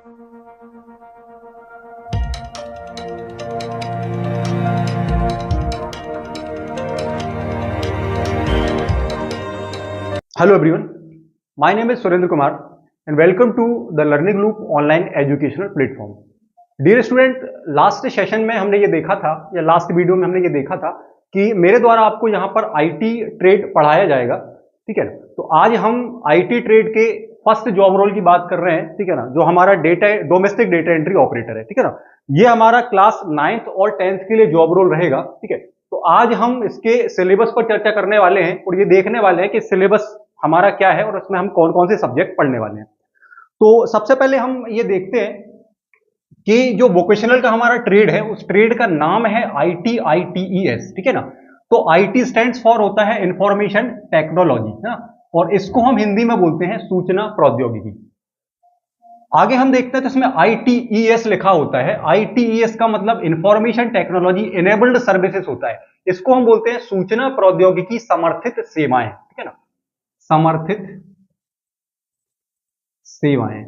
Hello everyone, my name is Surendra Kumar and welcome to the Learning Loop online educational platform. Dear student, last session में हमने ये देखा था या last video में हमने ये देखा था कि मेरे द्वारा आपको यहाँ पर आईटी ट्रेड पढ़ाया जाएगा, ठीक है ना। तो आज हम आईटी ट्रेड के फर्स्ट जॉब रोल की बात कर रहे हैं, ठीक है ना, जो हमारा डोमेस्टिक डेटा एंट्री ऑपरेटर है, ठीक है ना। ये हमारा क्लास 9th और 10th के लिए जॉब रोल रहेगा, ठीक है। तो आज हम इसके सिलेबस पर चर्चा करने वाले हैं और ये देखने वाले हैं कि सिलेबस हमारा क्या है और उसमें हम कौन कौन से सब्जेक्ट पढ़ने वाले हैं। तो सबसे पहले हम ये देखते हैं कि जो वोकेशनल का हमारा ट्रेड है उस ट्रेड का नाम है ITITES, ठीक है ना। तो IT स्टैंड्स फॉर होता है इंफॉर्मेशन टेक्नोलॉजी, है ना, और इसको हम हिंदी में बोलते हैं सूचना प्रौद्योगिकी। आगे हम देखते हैं तो इसमें ITES लिखा होता है। ITES का मतलब इंफॉर्मेशन टेक्नोलॉजी इनेबल्ड सर्विसेज होता है। इसको हम बोलते हैं सूचना प्रौद्योगिकी समर्थित सेवाएं, ठीक है ना, समर्थित सेवाएं।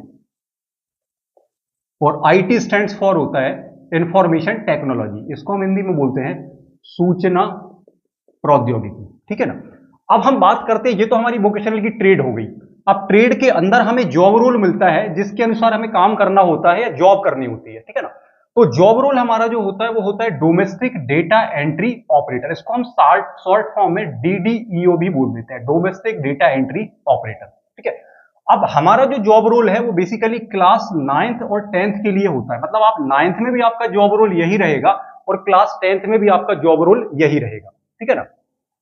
और IT स्टैंड्स फॉर होता है इंफॉर्मेशन टेक्नोलॉजी, इसको हम हिंदी में बोलते हैं सूचना प्रौद्योगिकी, ठीक है ना। अब हम बात करते हैं, ये तो हमारी वोकेशनल की ट्रेड हो गई। अब ट्रेड के अंदर हमें जॉब रोल मिलता है जिसके अनुसार हमें काम करना होता है या जॉब करनी होती है, ठीक है ना। तो जॉब रोल हमारा जो होता है वो होता है डोमेस्टिक डेटा एंट्री ऑपरेटर। इसको हम शॉर्ट फॉर्म में DDEO भी बोल देते हैं, डोमेस्टिक डेटा एंट्री ऑपरेटर, ठीक है। अब हमारा जो जॉब रोल है वो बेसिकली क्लास 9th और 10th के लिए होता है। मतलब आप 9th में भी आपका जॉब रोल यही रहेगा और क्लास 10th में भी आपका जॉब रोल यही रहेगा, ठीक है ना।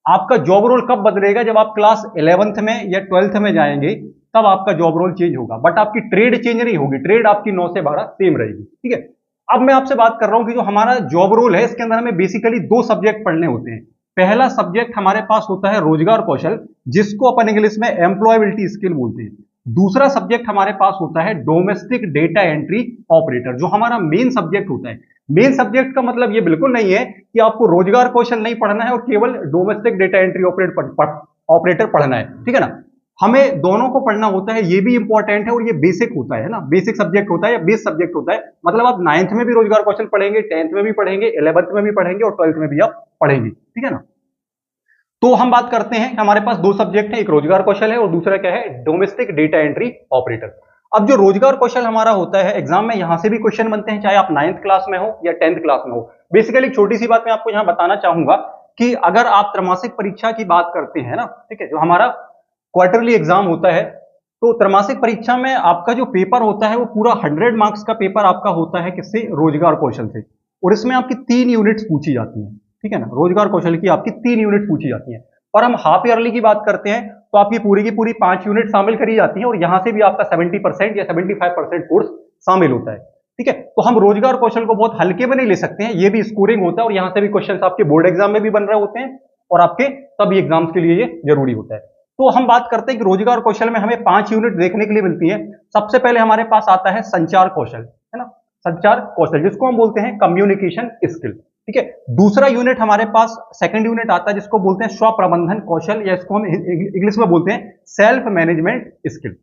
आपका जॉब रोल कब बदलेगा? जब आप क्लास 11th में या 12th में जाएंगे तब आपका जॉब रोल चेंज होगा, बट आपकी ट्रेड चेंज नहीं होगी। ट्रेड आपकी 9 से 12 सेम रहेगी, ठीक है। अब मैं आपसे बात कर रहा हूं कि जो हमारा जॉब रोल है इसके अंदर हमें बेसिकली 2 सब्जेक्ट पढ़ने होते हैं। पहला सब्जेक्ट हमारे पास होता है रोजगार कौशल, जिसको अपन इंग्लिश में एम्प्लॉयबिलिटी स्किल बोलते हैं। दूसरा सब्जेक्ट हमारे पास होता है डोमेस्टिक डेटा एंट्री ऑपरेटर, जो हमारा मेन सब्जेक्ट होता है। मेन सब्जेक्ट का मतलब ये बिल्कुल नहीं है कि आपको रोजगार कौशल नहीं पढ़ना है और केवल डोमेस्टिक डेटा एंट्री ऑपरेटर पढ़ना है, ठीक है ना। हमें दोनों को पढ़ना होता है, ये भी इंपॉर्टेंट है और ये बेसिक होता है ना, बेसिक सब्जेक्ट होता है या बेस सब्जेक्ट होता है। मतलब आप 9th में भी रोजगार कौशल पढ़ेंगे, 10th में भी पढ़ेंगे, 11th में भी पढ़ेंगे और 12th में भी आप पढ़ेंगे, ठीक है ना। तो हम बात करते हैं हमारे पास 2 सब्जेक्ट है, एक रोजगार कौशल है और दूसरा क्या है? Domestic data entry operator. अब जो रोजगार कौशल हमारा होता है, एग्जाम में यहां से भी क्वेश्चन बनते हैं, चाहे आप 9th क्लास में हो या 10th क्लास में हो। बेसिकली एक छोटी सी बात मैं आपको यहां बताना चाहूंगा कि अगर आप त्रैमासिक परीक्षा की बात करते हैं ना, ठीक है, जो हमारा क्वार्टरली एग्जाम होता है, तो त्रैमासिक परीक्षा में आपका जो पेपर होता है वो पूरा 100 मार्क्स का पेपर आपका होता है किससे? रोजगार कौशल से। और इसमें आपकी 3 यूनिट्स पूछी जाती हैं, ठीक है ना। रोजगार कौशल की आपकी 3 यूनिट पूछी जाती हैं। और हम हाफ ईयरली की बात करते हैं तो आपकी पूरी की पूरी 5 यूनिट शामिल करी जाती हैं और यहां से भी आपका 70% या 75% कोर्स शामिल होता है, ठीक है। तो हम रोजगार कौशल को बहुत हल्के में नहीं ले सकते हैं, ये भी स्कोरिंग होता है और यहां से भी क्वेश्चन आपके बोर्ड एग्जाम में भी बन रहे होते हैं और आपके सभी एग्जाम्स के लिए ये जरूरी होता है। तो हम बात करते हैं कि रोजगार कौशल में हमें 5 यूनिट देखने के लिए मिलती है। सबसे पहले हमारे पास आता है संचार कौशल, है ना, संचार कौशल जिसको हम बोलते हैं कम्युनिकेशन स्किल, ठीक है। दूसरा यूनिट हमारे पास सेकंड यूनिट आता है जिसको बोलते हैं स्व प्रबंधन कौशल, या इसको हम इंग्लिश में बोलते हैं self management skill.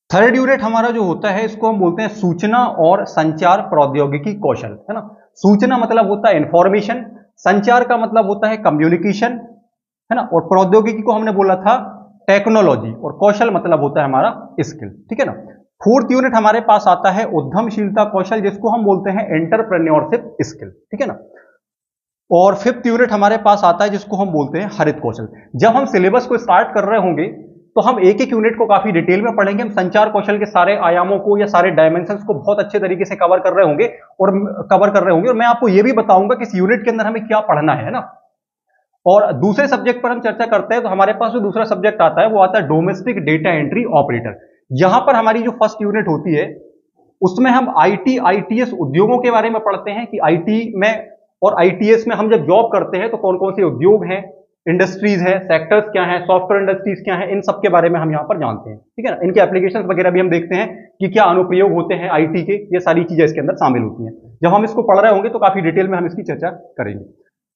Third unit हमारा जो होता है इसको हम बोलते हैं सूचना और संचार प्रौद्योगिकी कौशल, है ना। सूचना मतलब होता है इंफॉर्मेशन, संचार का मतलब होता है कम्युनिकेशन, है ना, और प्रौद्योगिकी को हमने बोला था टेक्नोलॉजी, और कौशल मतलब होता है हमारा स्किल, ठीक है ना। फोर्थ यूनिट हमारे पास आता है उद्यमशीलता कौशल, जिसको हम बोलते हैं एंटरप्रेन्योरशिप स्किल, ठीक है ना। और फिफ्थ यूनिट हमारे पास आता है जिसको हम बोलते हैं हरित कौशल। जब हम सिलेबस को स्टार्ट कर रहे होंगे तो हम एक एक यूनिट को काफी डिटेल में पढ़ेंगे। हम संचार कौशल के सारे आयामों को या सारे डायमेंशंस को बहुत अच्छे तरीके से कवर कर रहे होंगे और मैं आपको यह भी बताऊंगा कि इस यूनिट के अंदर हमें क्या पढ़ना है ना। और दूसरे सब्जेक्ट पर हम चर्चा करते हैं तो हमारे पास जो दूसरा सब्जेक्ट आता है वो आता है डोमेस्टिक डेटा एंट्री ऑपरेटर। यहां पर हमारी जो फर्स्ट यूनिट होती है उसमें हम ITITS उद्योगों के बारे में पढ़ते हैं कि IT में और ITS में हम जब जॉब करते हैं तो कौन कौन से उद्योग हैं, इंडस्ट्रीज हैं, सेक्टर्स क्या हैं, सॉफ्टवेयर इंडस्ट्रीज क्या हैं, इन सब के बारे में हम यहाँ पर जानते हैं, ठीक है ना। इनके एप्लीकेशंस वगैरह भी हम देखते हैं कि क्या अनुप्रयोग होते हैं IT के, ये सारी चीजें इसके अंदर शामिल होती हैं। जब हम इसको पढ़ रहे होंगे तो काफी डिटेल में हम इसकी चर्चा करेंगे।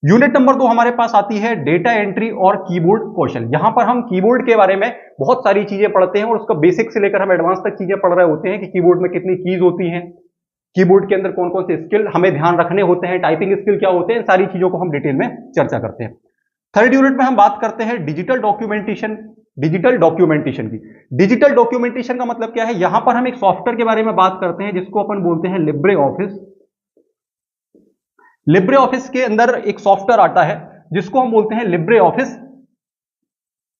यूनिट नंबर 2 हमारे पास आती है डेटा एंट्री और कीबोर्ड कौशल। यहां पर हम कीबोर्ड के बारे में बहुत सारी चीजें पढ़ते हैं और उसका बेसिक से लेकर हम एडवांस तक चीजें पढ़ रहे होते हैं कि कीबोर्ड में कितनी कीज होती हैं, कीबोर्ड के अंदर कौन कौन से स्किल हमें ध्यान रखने होते हैं, टाइपिंग स्किल क्या होते हैं, सारी चीजों को हम डिटेल में चर्चा करते हैं। थर्ड यूनिट में हम बात करते हैं डिजिटल डॉक्यूमेंटेशन की। डिजिटल डॉक्यूमेंटेशन का मतलब क्या है, यहां पर हम एक सॉफ्टवेयर के बारे में बात करते हैं जिसको अपन बोलते हैं लिब्रे ऑफिस। लिब्रे ऑफिस के अंदर एक सॉफ्टवेयर आता है जिसको हम बोलते हैं लिब्रे ऑफिस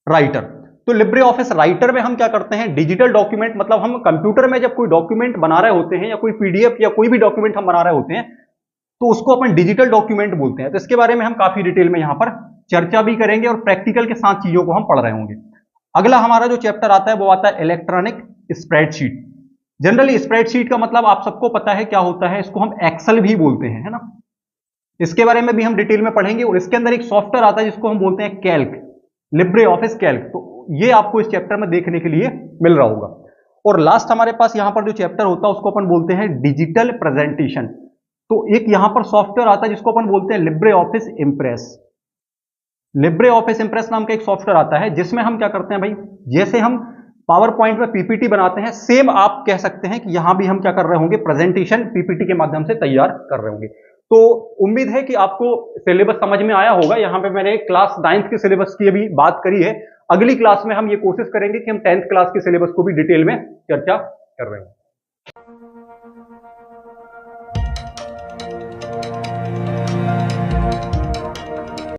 राइटर। तो लिब्रे ऑफिस राइटर में हम क्या करते हैं, डिजिटल डॉक्यूमेंट, मतलब हम कंप्यूटर में जब कोई डॉक्यूमेंट बना रहे होते हैं या कोई पीडीएफ या कोई भी डॉक्यूमेंट हम बना रहे होते हैं तो उसको अपन डिजिटल डॉक्यूमेंट बोलते हैं। तो इसके बारे में हम काफी डिटेल में यहां पर चर्चा भी करेंगे और प्रैक्टिकल के साथ चीजों को हम पढ़ रहे होंगे। अगला हमारा जो चैप्टर आता है वो आता है इलेक्ट्रॉनिक स्प्रेडशीट। जनरली स्प्रेडशीट का मतलब आप सबको पता है क्या होता है, इसको हम एक्सेल भी बोलते हैं, है ना। इसके बारे में भी हम डिटेल में पढ़ेंगे और इसके अंदर एक सॉफ्टवेयर आता है जिसको हम बोलते हैं कैल्क, लिब्रे ऑफिस कैल्क। तो ये आपको इस चैप्टर में देखने के लिए मिल रहा होगा। और लास्ट हमारे पास यहां पर जो चैप्टर होता है उसको अपन बोलते हैं डिजिटल प्रेजेंटेशन। तो एक यहां पर सॉफ्टवेयर आता है जिसको अपन बोलते हैं Libre office Impress. Libre office Impress नाम का एक सॉफ्टवेयर आता है जिसमें हम क्या करते हैं भाई, जैसे हम पावर पॉइंट में पीपीटी बनाते हैं, सेम आप कह सकते हैं कि यहां भी हम क्या कर रहे होंगे, प्रेजेंटेशन पीपीटी के माध्यम से तैयार कर रहे होंगे। तो उम्मीद है कि आपको सिलेबस समझ में आया होगा। यहां पे मैंने क्लास 9th के सिलेबस की अभी बात करी है। अगली क्लास में हम ये कोशिश करेंगे कि हम 10th क्लास के सिलेबस को भी डिटेल में चर्चा कर रहे हैं।